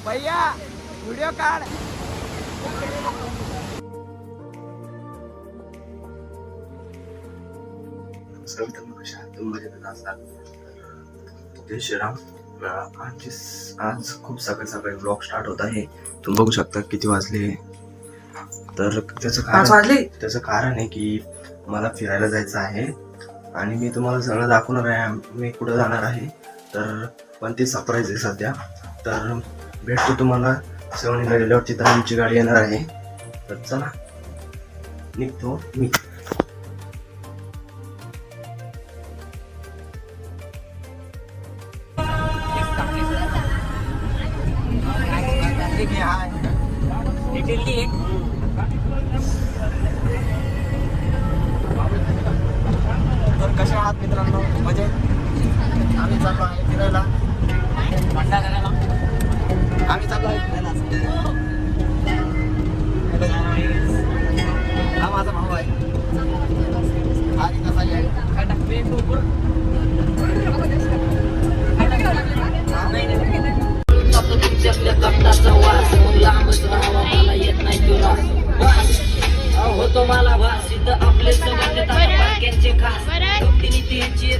भैया व्हिडिओ काढ. जय श्रीराम. आज खूप सकाळी सकाळी ब्लॉग स्टार्ट होत आहे. तुम्ही बघू शकता किती वाजले. तर त्याचं कारण आहे की मला फिरायला जायचं आहे आणि मी तुम्हाला सगळं दाखवणार आहे मी कुठं जाणार आहे. तर पण ते सरप्राईज आहे सध्या. तर भेटतो तुम्हाला सवणीला गेल्यावरती. तर आमची गाडी येणार आहे. तर चला निघतो मी. तर कसे आहात मित्रांनो? म्हणजे आम्ही चाललो आहे फिरायला, भंडा करायला. आम्ही चाललो आहे फिरायला. हा माझा भाऊ आहे. आणि कसा आहे होतो मला भाषित आपले संबंध खास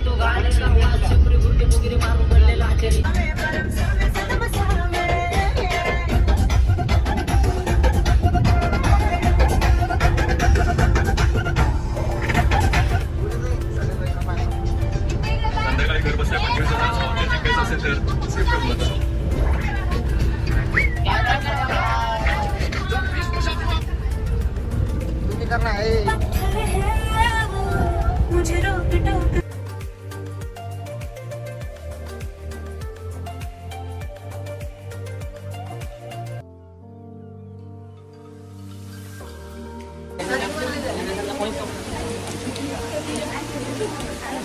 तो गाण्याचा वास सुपरी गुरके मुगरी मारून पडलेला आचारी. संध्याकाळी घर बसल्या जिंकायचं असेल तर सेफ तुम्ही करणार आहे.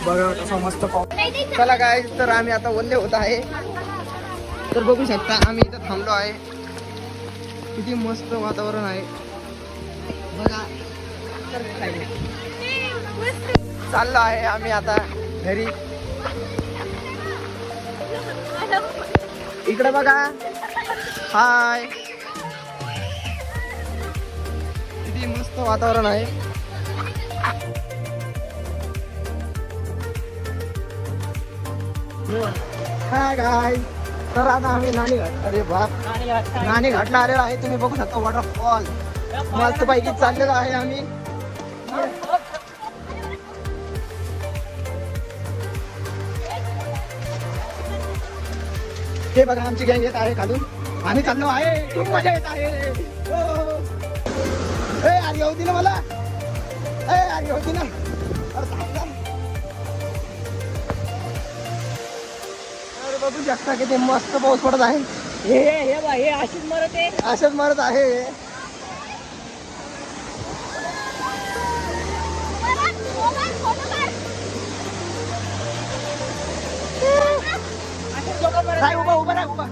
बघा कसं मस्त पाऊस. चला काय तर आम्ही आता वल्ले होत आहे. तर बघू शकता आम्ही इथं थांबलो आहे. किती मस्त वातावरण आहे बघा. तर चाललो आहे आम्ही आता घरी. इकडे बघा. हाय, किती मस्त वातावरण आहे. हाय गाय. तर आता आम्ही नाणेघाट, अरे बाप, नाणेघाटला आलेलो आहे. तुम्ही बघू शकता वॉटरफॉल मस्त पैकी चाललेलो आहे आम्ही. हे बघा आमची गँग येत आहे खालून. आम्ही चाललो आहे. खूप मजा येत आहे. यार येऊ दे ना मला. यार येऊ दे ना. बघू शकता किती मस्त पाऊस पडत आहे. हे अशीच मरत आहे. असंच मरत आहे. उभा उभा राहा उभा.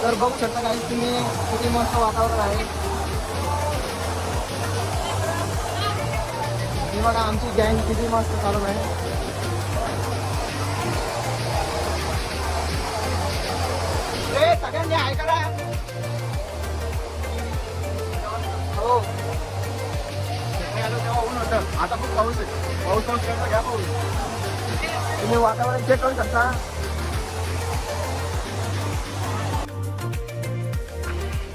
तर बघू शकता काही तुम्ही किती मस्त वातावरण आहे. हे बघा आमची गँग किती मस्त चालू आहे. सगळ्यांनी आहे करा. हो तेव्हा ऊन होतं. आता खूप पाऊस आहे. पाऊस घ्या पाऊस. तुम्ही वातावरण चेक करू शकता.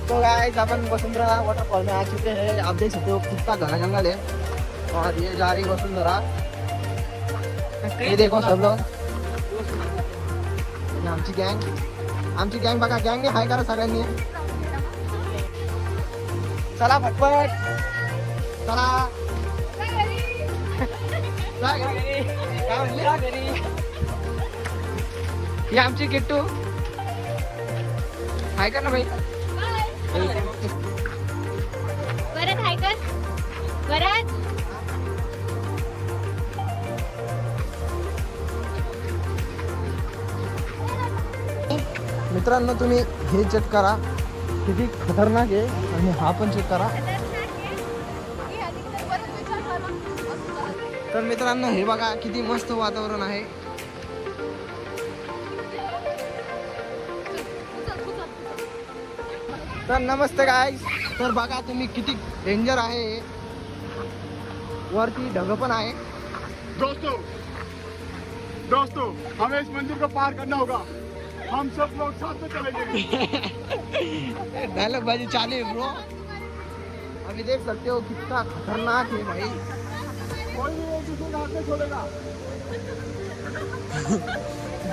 तो गाइस अपन वसुंधरा वाटरफॉल में आ चुके हैं. आप देख सकते हो कितना घना जंगल है और ये जा रही वसुंधरा. ये देखो सब लोग. आमची गँग बघा. गँग हाय करा सगळ्यांनी. चला फटफट चला. काय म्हणली? ही आमची किट्टू हाय का ना भाई. परत हाय कर परत. मित्रांनो तुम्ही हे चेक करा किती खतरनाक आहे आणि हा पण चेक करा. तर मित्रांनो हे बघा किती मस्त वातावरण आहे. तर नमस्ते गाईस. तर बघा तुम्ही किती डेंजर आहे. वरती ढग पण आहे. दोस्तों हमें इस मंदिर को पार करना होगा. हम सब लोग साथ में चलेंगे. डायलॉग बाजी चालू है ब्रो. अभी देख सकते हो कितना खतरनाक है भाई. कोई भी एक दूसरे का हाथ नहीं छोड़ेगा.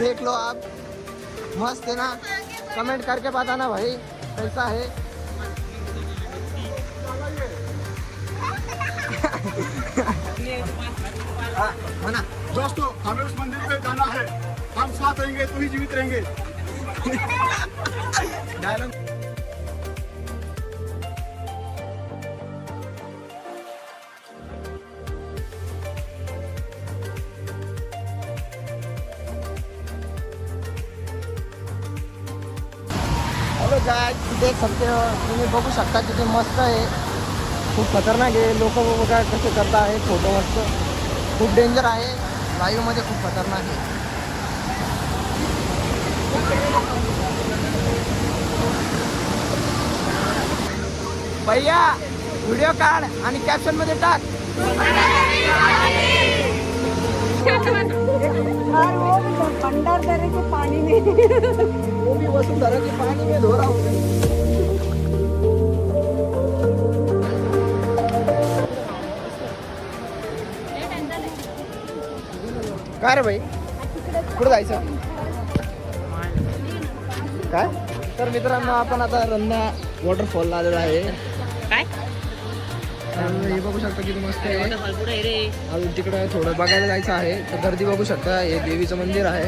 देख लो आप. मस्त है ना. कमेंट करके बताना भाई कैसा है. मना दोस्तों हमें उस मंदिर पे जाना है. हम साथ रहेंगे तो ही जीवित रहेंगे. डायलॉग. हेलो गाइस देख सकते हो तुम्ही बघू शकता किती मस्त आहे. खूप खतरनाक आहे. लोक बघा कसे करता आहे. फोटो मस्त खूप डेंजर आहे. लाईव्ह मध्ये खूप खतरनाक आहे. भैया व्हिडिओ काढ आणि कॅप्शन मध्ये टाक. भंडारदरे के पानी में वो भी वसुंधरा के पानी में धो रहा हूँ. काय रे भाई कुठं जायचं काय. तर मित्रांनो आपण आता रंधा वॉटरफॉल आलेलो आहे. काय तर हे बघू शकता किती मस्त आहे. अजून तिकडे थोडं बघायला जायचं आहे. तर गर्दी बघू शकता. हे देवीचं मंदिर आहे.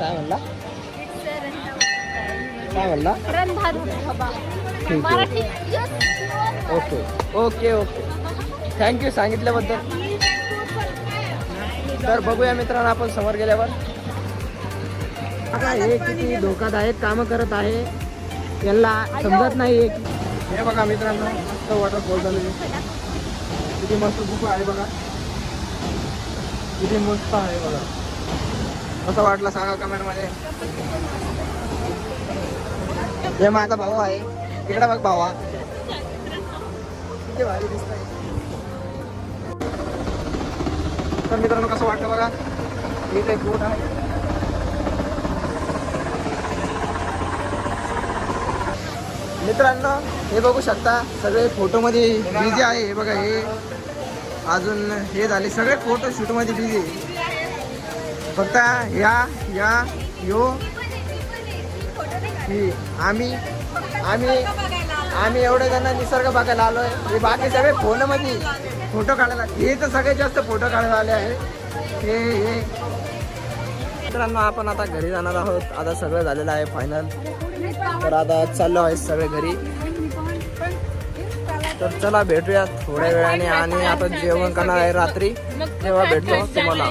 काय म्हणला काय म्हणला. ठीक आहे. ओके ओके ओके थँक्यू सांगितल्याबद्दल. तर बघूया मित्रांनो आपण समोर गेल्यावर. आता हे किती धोकादायक कामं करत आहे. यांना समजत नाही. हे बघा मित्रांनो मस्त वॉटरफॉल झाले. किती मस्त गुफा आहे बघा. किती मस्त आहे बघा. कसं वाटलं सांगा कमेंटमध्ये. हे माझा भाऊ आहे. इकडे बघ भावा किती भारी दिसत आहे. तर मित्रांनो कसं वाटतं बघा. इथे एक बोट आहे. मित्रांनो हे बघू शकता सगळे फोटोमध्ये बिझी आहे. हे बघा हे अजून हे झाले सगळे फोटो शूटमध्ये बिझी. फक्त यो ही आम्ही एवढे जण निसर्ग बघायला आलोय. हे बाकी सगळे फोनमध्ये फोटो काढायला. हे तर सगळ्यात जास्त फोटो काढायला आले आहे. हे मित्रांनो आपण आता घरी जाणार आहोत. आता सगळं झालेलं आहे फायनल. तर आता चाललो आहे सगळे घरी. तर चला भेटूया थोड्या वेळाने. आणि आता जेवण करणार आहे रात्री. तेव्हा भेटतो तुम्हाला.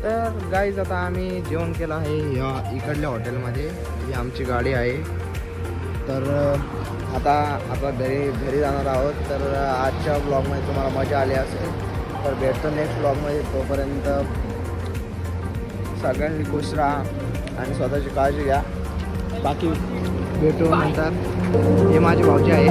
तर गाईज आता आम्ही जेवण केलं आहे या इकडल्या हॉटेलमध्ये. ही आमची गाडी आहे. तर आता घरी जाणार आहोत. तर आजच्या ब्लॉगमध्ये तुम्हाला मजा आली असेल. तर भेटतो नेक्स्ट ब्लॉगमध्ये. तोपर्यंत सगळ्यांनी खुश राहा आणि स्वतःची काळजी घ्या. बाकी भेटू नंतर. हे माझी भाऊजी आहे.